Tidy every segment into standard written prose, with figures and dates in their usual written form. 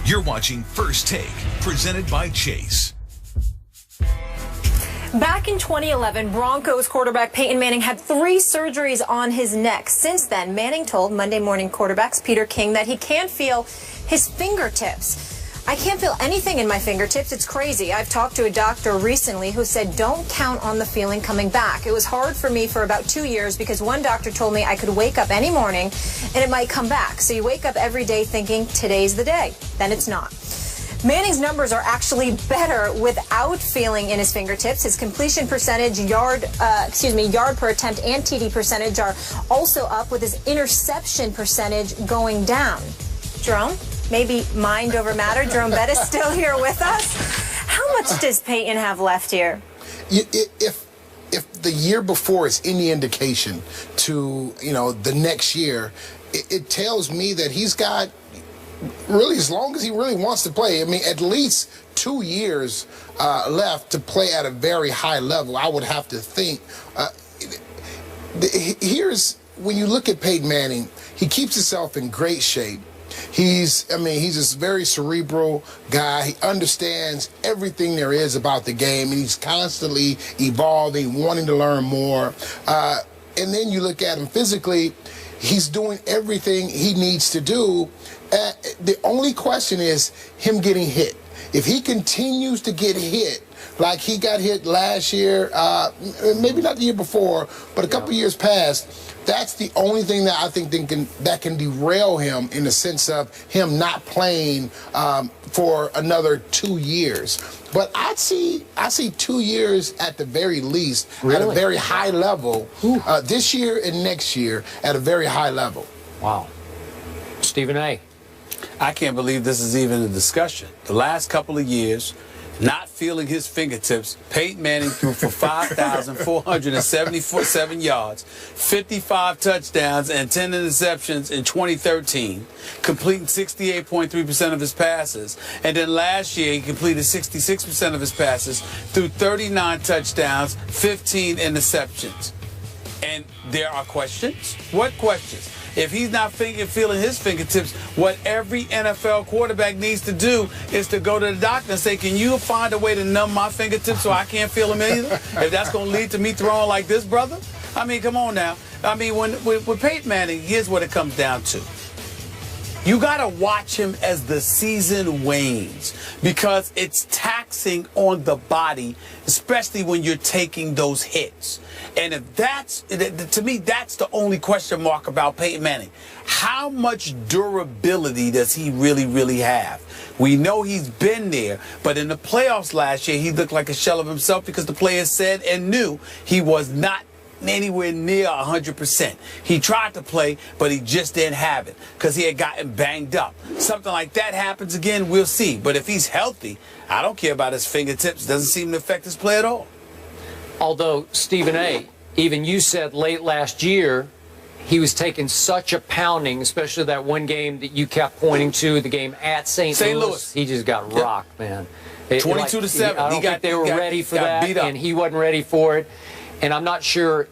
You're watching First Take, presented by Chase. Back in 2011, Broncos quarterback Peyton Manning had 3 surgeries on his neck. Since then, Manning told Monday Morning Quarterback's Peter King that he can't feel his fingertips. I can't feel anything in my fingertips. It's crazy. I've talked to a doctor recently who said don't count on the feeling coming back. It was hard for me for about 2 years because one doctor told me I could wake up any morning and it might come back. So you wake up every day thinking today's the day. Then it's not. Manning's numbers are actually better without feeling in his fingertips. His completion percentage, yard per attempt, and TD percentage are also up, with his interception percentage going down. Jerome, maybe mind over matter. Jerome Bettis still here with us. How much does Peyton have left here? If the year before is any indication to the next year, it tells me that he's got, really, as long as he really wants to play, I mean, at least 2 years left to play at a very high level, I would have to think. When you look at Peyton Manning, he keeps himself in great shape. He's this very cerebral guy. He understands everything there is about the game, and he's constantly evolving, wanting to learn more. And then you look at him physically, he's doing everything he needs to do. The only question is him getting hit. If he continues to get hit like he got hit last year, maybe not the year before, but a couple years past, that's the only thing that I think that can derail him, in the sense of him not playing for another 2 years. But I see 2 years at the very least, at a very high level, this year and next year at a very high level. Wow. Stephen A. I can't believe this is even a discussion. The last couple of years, not feeling his fingertips, Peyton Manning threw for 5,477 yards, 55 touchdowns, and 10 interceptions in 2013, completing 68.3% of his passes. And then last year, he completed 66% of his passes, threw 39 touchdowns, 15 interceptions. And there are questions. What questions? If he's not feeling his fingertips, what every NFL quarterback needs to do is to go to the doctor and say, can you find a way to numb my fingertips so I can't feel them either? If that's going to lead to me throwing like this, brother? I mean, come on now. I mean, with Peyton Manning, here's what it comes down to. You got to watch him as the season wanes, because it's taxing on the body, especially when you're taking those hits. And if that's, to me, that's the only question mark about Peyton Manning. How much durability does he really, really have? We know he's been there, but in the playoffs last year, he looked like a shell of himself because the players said and knew he was not anywhere near 100%. He tried to play, but he just didn't have it because he had gotten banged up. Something like that happens again, we'll see. But if he's healthy, I don't care about his fingertips. Doesn't seem to affect his play at all. Although, Stephen A., even you said late last year he was taking such a pounding, especially that one game that you kept pointing to, the game at St. Louis. He just got rocked, man. 22-7. I don't think they were ready for that, and he wasn't ready for it. And I'm not sure,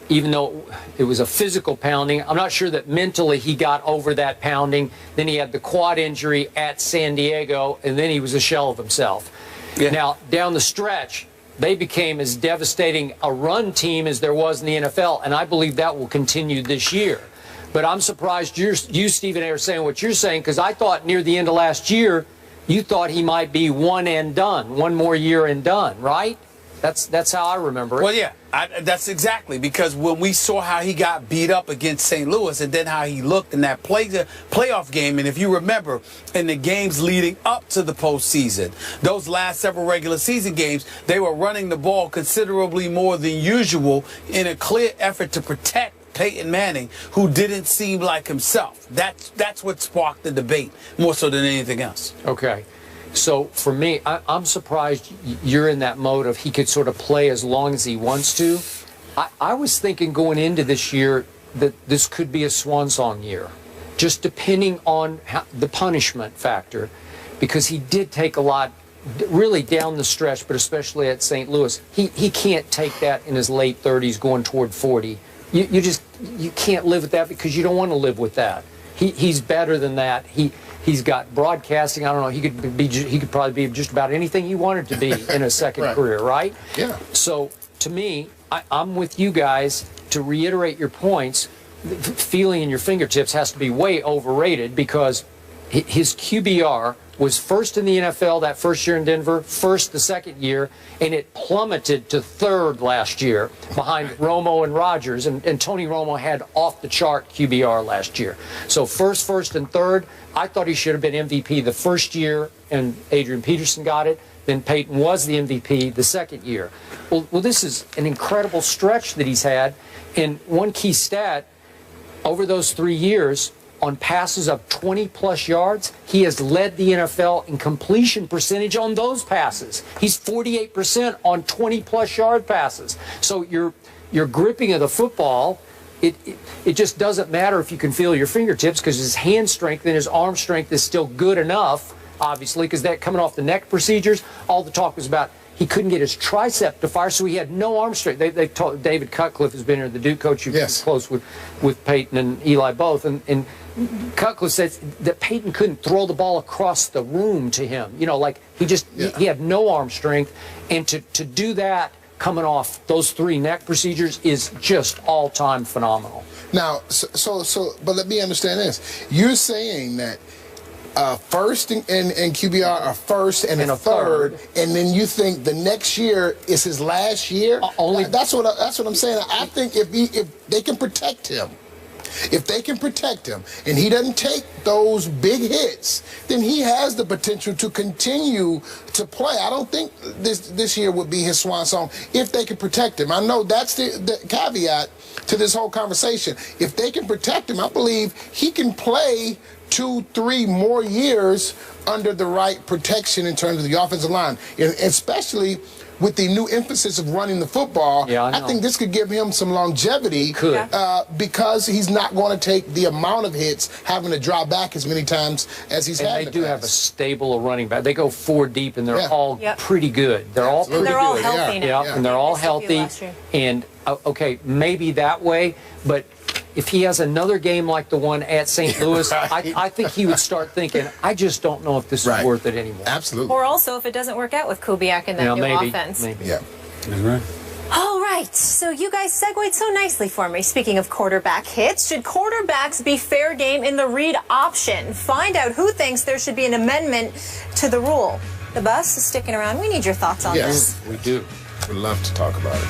even though it was a physical pounding, I'm not sure that mentally he got over that pounding. Then he had the quad injury at San Diego, and then he was a shell of himself. Yeah. Now, down the stretch, they became as devastating a run team as there was in the NFL, and I believe that will continue this year. But I'm surprised you, Stephen A., are saying what you're saying, because I thought near the end of last year, you thought he might be one and done, one more year and done, right? That's how I remember it. Well, yeah, that's exactly, because when we saw how he got beat up against St. Louis and then how he looked in that playoff game, and if you remember, in the games leading up to the postseason, those last several regular season games, they were running the ball considerably more than usual in a clear effort to protect Peyton Manning, who didn't seem like himself. That's what sparked the debate more so than anything else. Okay. So for me, I'm surprised you're in that mode of he could sort of play as long as he wants to. I was thinking going into this year that this could be a swan song year, just depending on the punishment factor, because he did take a lot really down the stretch, but especially at St. Louis. He can't take that in his late 30s going toward 40. You can't live with that, because you don't want to live with that. He's better than that. He's got broadcasting. I don't know. He could probably be just about anything he wanted to be in a second career, right? Yeah. So to me, I'm with you guys to reiterate your points. Feeling in your fingertips has to be way overrated because his QBR was first in the NFL that first year in Denver, first the second year, and it plummeted to third last year behind Romo and Rodgers, and Tony Romo had off-the-chart QBR last year. So first, and third, I thought he should have been MVP the first year, and Adrian Peterson got it. Then Peyton was the MVP the second year. Well, this is an incredible stretch that he's had, and one key stat, over those 3 years, on passes of 20-plus yards, he has led the NFL in completion percentage on those passes. He's 48% on 20-plus yard passes. So your gripping of the football, it just doesn't matter if you can feel your fingertips because his hand strength and his arm strength is still good enough, obviously, because that coming off the neck procedures, all the talk was about he couldn't get his tricep to fire, so he had no arm strength. They've told David Cutcliffe has been here, the Duke coach, who's close with Peyton and Eli both, and Cutcliffe says that Peyton couldn't throw the ball across the room to him. You know, like he had no arm strength, and to do that coming off those 3 neck procedures is just all-time phenomenal. Now, but let me understand this. You're saying that first and QBR are first and a third, and then you think the next year is his last year? That's what I'm saying. I think if they can protect him, and he doesn't take those big hits, then he has the potential to continue to play. I don't think this year would be his swan song if they can protect him. I know that's the caveat to this whole conversation. If they can protect him, I believe he can play 2-3 more years under the right protection in terms of the offensive line, and especially with the new emphasis of running the football. I think this could give him some longevity because he's not going to take the amount of hits having to drop back as many times as he's had. And they do have a stable of running back. They go 4 deep, and they're all pretty good. They're all pretty good. They're all healthy now. And they're all healthy. And, okay, maybe that way, but if he has another game like the one at St. Louis, I think he would start thinking, I just don't know if this is worth it anymore. Absolutely. Or also if it doesn't work out with Kubiak and that new offense. Maybe. That's right. All right, so you guys segued so nicely for me. Speaking of quarterback hits, should quarterbacks be fair game in the read option? Find out who thinks there should be an amendment to the rule. The bus is sticking around. We need your thoughts on this. Yes, we do. We'd love to talk about it.